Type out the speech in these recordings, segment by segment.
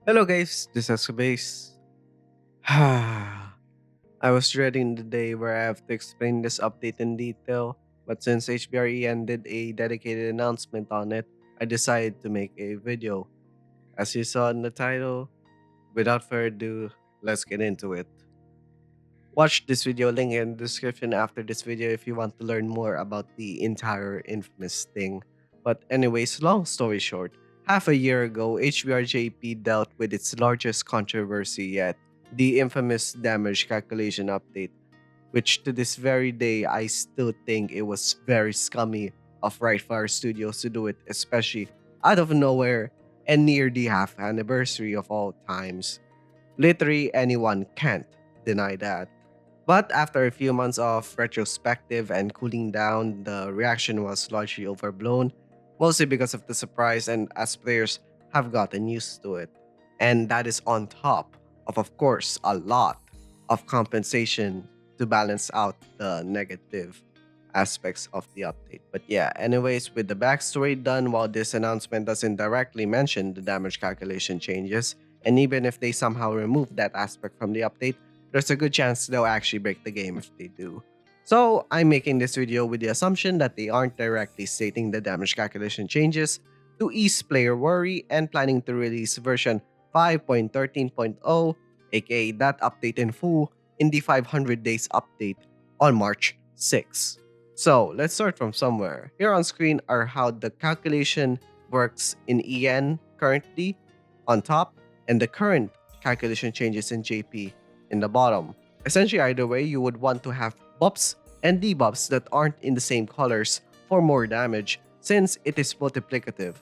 Hello guys, this is Base. I was dreading the day where I have to explain this update in detail, but since HBR did a dedicated announcement on it, I decided to make a video. As you saw in the title, without further ado, let's get into it. Watch this video link in the description after this video if you want to learn more about the entire infamous thing. But anyways, long story short, half a year ago, HBRJP dealt with its largest controversy yet, the infamous damage calculation update, which to this very day I still think it was very scummy of Rightfire Studios to do it, especially out of nowhere and near the half anniversary of all times. Literally anyone can't deny that. But after a few months of retrospective and cooling down, the reaction was largely overblown, mostly because of the surprise and as players have gotten used to it. And that is on top of course, a lot of compensation to balance out the negative aspects of the update. But yeah, anyways, with the backstory done, while this announcement doesn't directly mention the damage calculation changes, and even if they somehow remove that aspect from the update, there's a good chance they'll actually break the game if they do. So, I'm making this video with the assumption that they aren't directly stating the damage calculation changes to ease player worry and planning to release version 5.13.0, aka that update in full, in the 500 days update on March 6. So, let's start from somewhere. Here on screen are how the calculation works in EN currently on top and the current calculation changes in JP in the bottom. Essentially, either way, you would want to have buffs and debuffs that aren't in the same colors for more damage since it is multiplicative.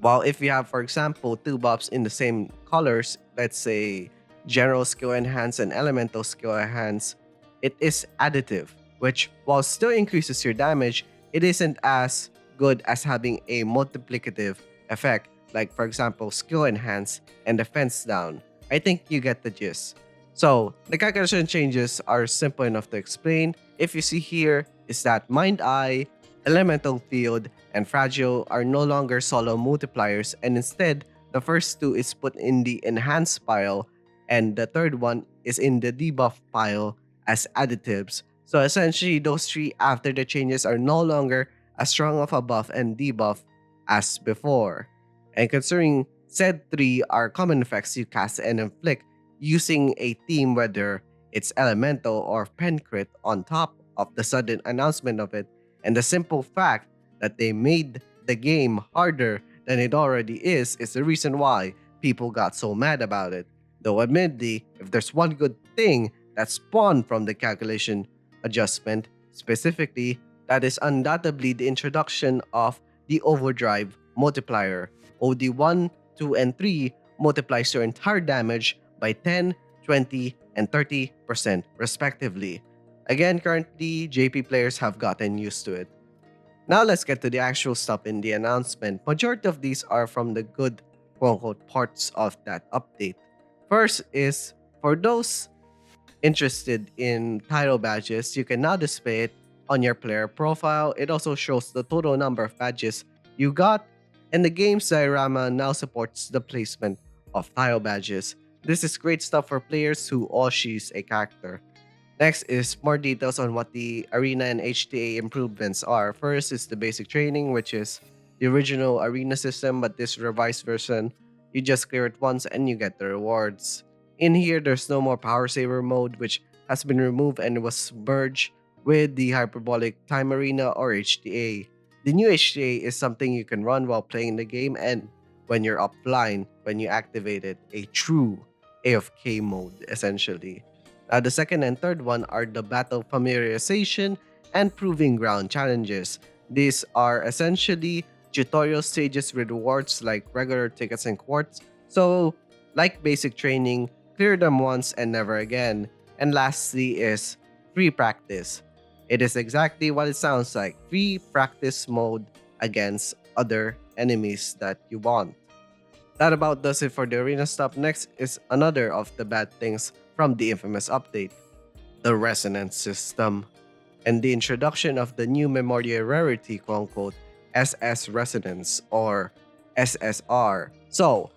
While if you have, for example, two buffs in the same colors, let's say general skill enhance and elemental skill enhance, it is additive, which while still increases your damage, it isn't as good as having a multiplicative effect, like for example, skill enhance and defense down. I think you get the gist. So, the calculation changes are simple enough to explain. If you see here, is that Mind Eye, Elemental Field, and Fragile are no longer solo multipliers, and instead, the first two is put in the Enhance pile, and the third one is in the Debuff pile as additives. So essentially, those three after the changes are no longer as strong of a buff and debuff as before. And considering said three are common effects you cast and inflict, using a theme whether it's elemental or pen crit on top of the sudden announcement of it and the simple fact that they made the game harder than it already is the reason why people got so mad about it. Though admittedly, if there's one good thing that spawned from the calculation adjustment, specifically, that is undoubtedly the introduction of the overdrive multiplier. OD 1, 2, and 3 multiplies your entire damage by 10, 20, and 30% respectively. Again, currently, JP players have gotten used to it. Now let's get to the actual stuff in the announcement. Majority of these are from the good quote-unquote parts of that update. First is, for those interested in title badges, you can now display it on your player profile. It also shows the total number of badges you got, and the game's diorama now supports the placement of title badges. This is great stuff for players who all choose a character. Next is more details on what the arena and HTA improvements are. First is the basic training, which is the original arena system, but this revised version, you just clear it once and you get the rewards. In here, there's no more power saver mode, which has been removed and was merged with the hyperbolic time arena or HTA. The new HTA is something you can run while playing the game and when you're offline, when you activate it, a true AFK mode essentially. The second and third one are the battle familiarization and proving ground challenges. These are essentially tutorial stages with rewards like regular tickets and quartz. So, like basic training, clear them once and never again. And lastly is free practice. It is exactly what it sounds like, free practice mode against other enemies that you want. That about does it for the arena stuff. Next is another of the bad things from the infamous update, the resonance system, and the introduction of the new Memoria Rarity quote unquote SS Resonance or SSR. So,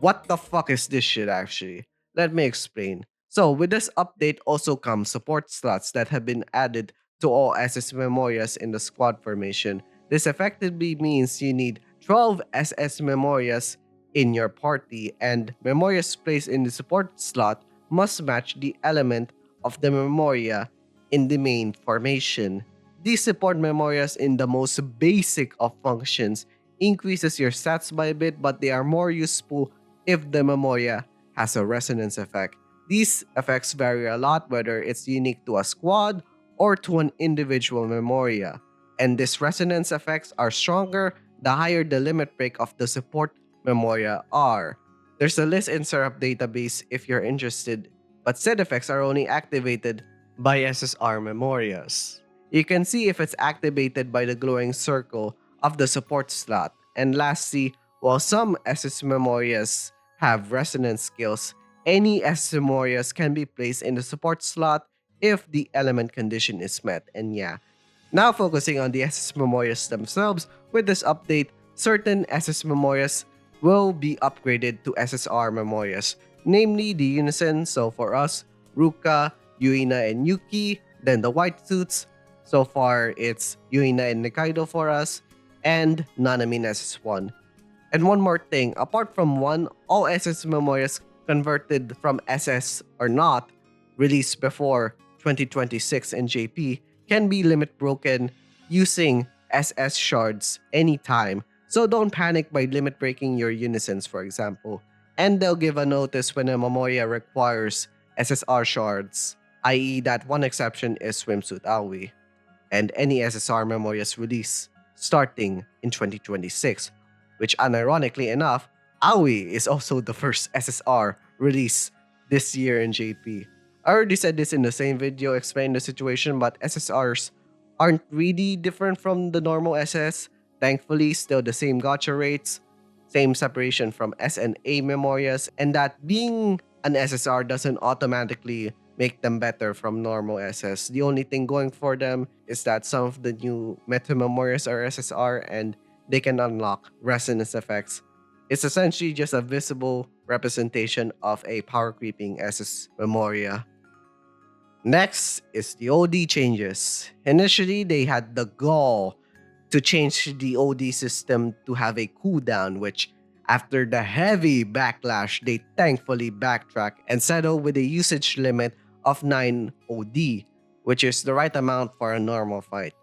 What the fuck is this shit actually? Let me explain. So, with this update also comes support slots that have been added to all SS Memorias in the squad formation. This effectively means you need 12 SS Memorias in your party, and Memorias placed in the support slot must match the element of the Memoria in the main formation. These support Memorias in the most basic of functions increases your stats by a bit, but they are more useful if the Memoria has a resonance effect. These effects vary a lot whether it's unique to a squad or to an individual Memoria, and these resonance effects are stronger the higher the limit break of the support Memoria are. There's a list in Syrup database if you're interested, but said effects are only activated by SSR Memorias. You can see if it's activated by the glowing circle of the support slot. And lastly, while some SS Memorias have resonance skills, any SS Memorias can be placed in the support slot if the element condition is met. And yeah, now focusing on the SS Memorias themselves, with this update, certain SS Memorias will be upgraded to SSR Memorias, namely the Unison, so for us, Ruka, Yuina, and Yuki, then the White Suits, so far it's Yuina and Nikaido for us, and Nanamin SS1. And one more thing, apart from one, all SS Memorias converted from SS or not, released before 2026 in JP, can be limit broken using SS shards anytime. So don't panic by limit breaking your unisons, for example. And they'll give a notice when a Memoria requires SSR shards, i.e. that one exception is Swimsuit Aoi, and any SSR Memorias release starting in 2026, which unironically enough, Aoi is also the first SSR release this year in JP. I already said this in the same video explaining the situation, but SSRs aren't really different from the normal SS. Thankfully, still the same gacha rates, same separation from S and A Memorias, and that being an SSR doesn't automatically make them better from normal SS. The only thing going for them is that some of the new Meta Memorias are SSR and they can unlock resonance effects. It's essentially just a visible representation of a power creeping SS Memoria. Next is the OD changes. Initially, they had the gall to change the OD system to have a cooldown, which after the heavy backlash, they thankfully backtrack and settle with a usage limit of 9 OD, which is the right amount for a normal fight.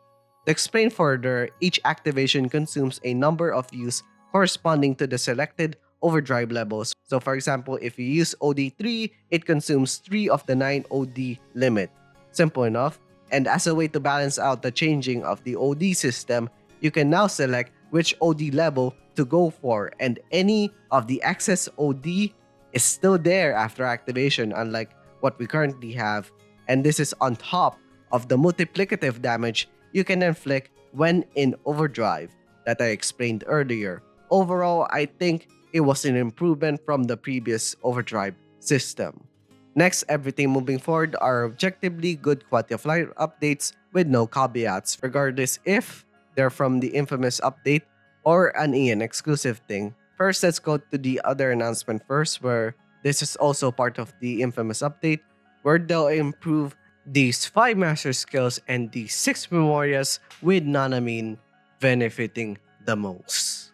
To explain further, each activation consumes a number of views corresponding to the selected overdrive levels. So for example, if you use OD3, it consumes 3 of the 9 OD limit. Simple enough. And as a way to balance out the changing of the OD system, you can now select which OD level to go for, and any of the excess OD is still there after activation, unlike what we currently have. And this is on top of the multiplicative damage you can inflict when in overdrive that I explained earlier. Overall, I think it was an improvement from the previous overdrive system. Next, everything moving forward are objectively good quality of life updates with no caveats, regardless if they're from the infamous update or an EN exclusive thing. First, let's go to the other announcement first, where this is also part of the infamous update, where they'll improve these 5 master skills and the 6 memorias, with Nanamin benefiting the most.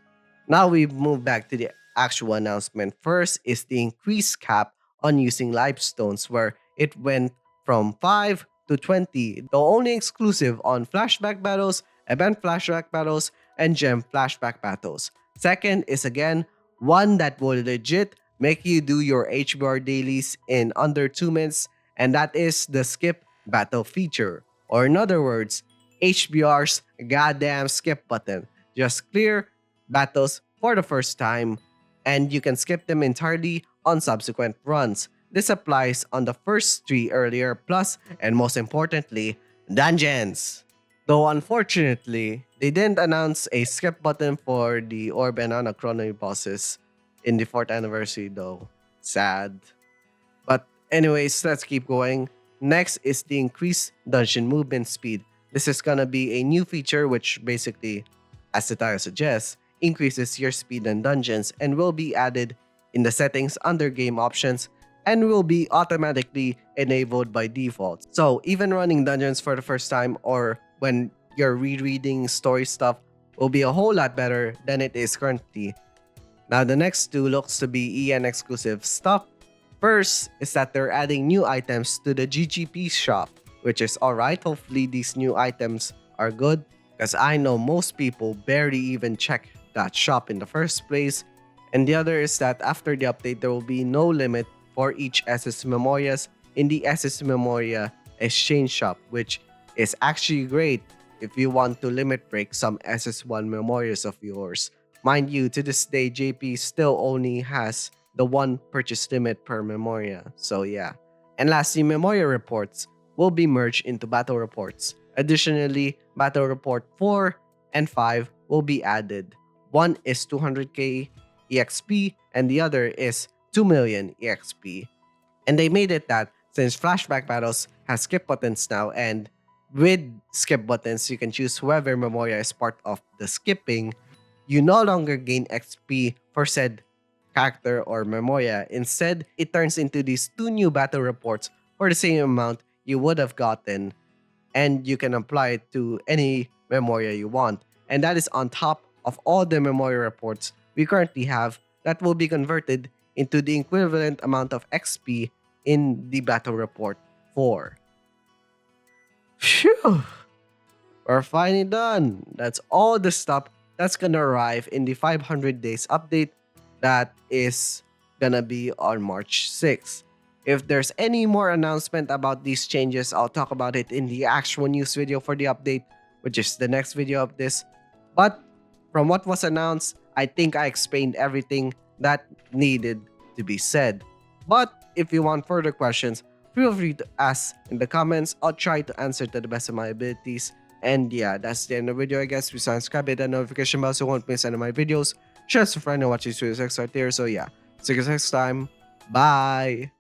Now we move back to the actual announcement. First is the increased cap on using livestones, where it went from 5 to 20, though only exclusive on flashback battles, event flashback battles, and gem flashback battles. Second is again one that will legit make you do your HBR dailies in under 2 minutes, and that is the skip battle feature. Or in other words, HBR's goddamn skip button. Just clear battles for the first time, and you can skip them entirely on subsequent runs. This applies on the first 3 earlier, plus, and most importantly, dungeons. Though unfortunately, they didn't announce a skip button for the Orb and Anachronomy bosses in the 4th anniversary though. Sad. But anyways, let's keep going. Next is the increased dungeon movement speed. This is gonna be a new feature which basically, as the title suggests, increases your speed in dungeons and will be added in the settings under game options and will be automatically enabled by default. So even running dungeons for the first time or when you're rereading story stuff will be a whole lot better than it is currently. Now the next two looks to be EN exclusive stuff. First is that they're adding new items to the GGP shop, which is alright. Hopefully these new items are good because I know most people barely even check that shop in the first place. And the other is that after the update, there will be no limit for each SS Memorias in the SS Memoria exchange shop, which is actually great if you want to limit break some SS1 Memorias of yours. Mind you, to this day, JP still only has the one purchase limit per Memoria, so yeah. And lastly, Memoria reports will be merged into battle reports. Additionally, battle report 4 and 5 will be added. One is 200k EXP and the other is 2 million EXP. And they made it that since flashback battles has skip buttons now, and with skip buttons you can choose whoever Memoria is part of the skipping, you no longer gain XP for said character or Memoria. Instead, it turns into these two new battle reports for the same amount you would have gotten, and you can apply it to any Memoria you want. And that is on top of all the Memoria reports we currently have that will be converted into the equivalent amount of XP in the battle report 4. Phew! We're finally done. That's all the stuff that's gonna arrive in the 500 days update that is gonna be on March 6th. If there's any more announcement about these changes, I'll talk about it in the actual news video for the update, which is the next video of this. But from what was announced, I think I explained everything that needed to be said. But if you want further questions, feel free to ask in the comments. I'll try to answer to the best of my abilities. And yeah, that's the end of the video, I guess. Please subscribe, hit that notification bell so you won't miss any of my videos. Share this with a friend and watch these videos next right there. So yeah, see you guys next time. Bye!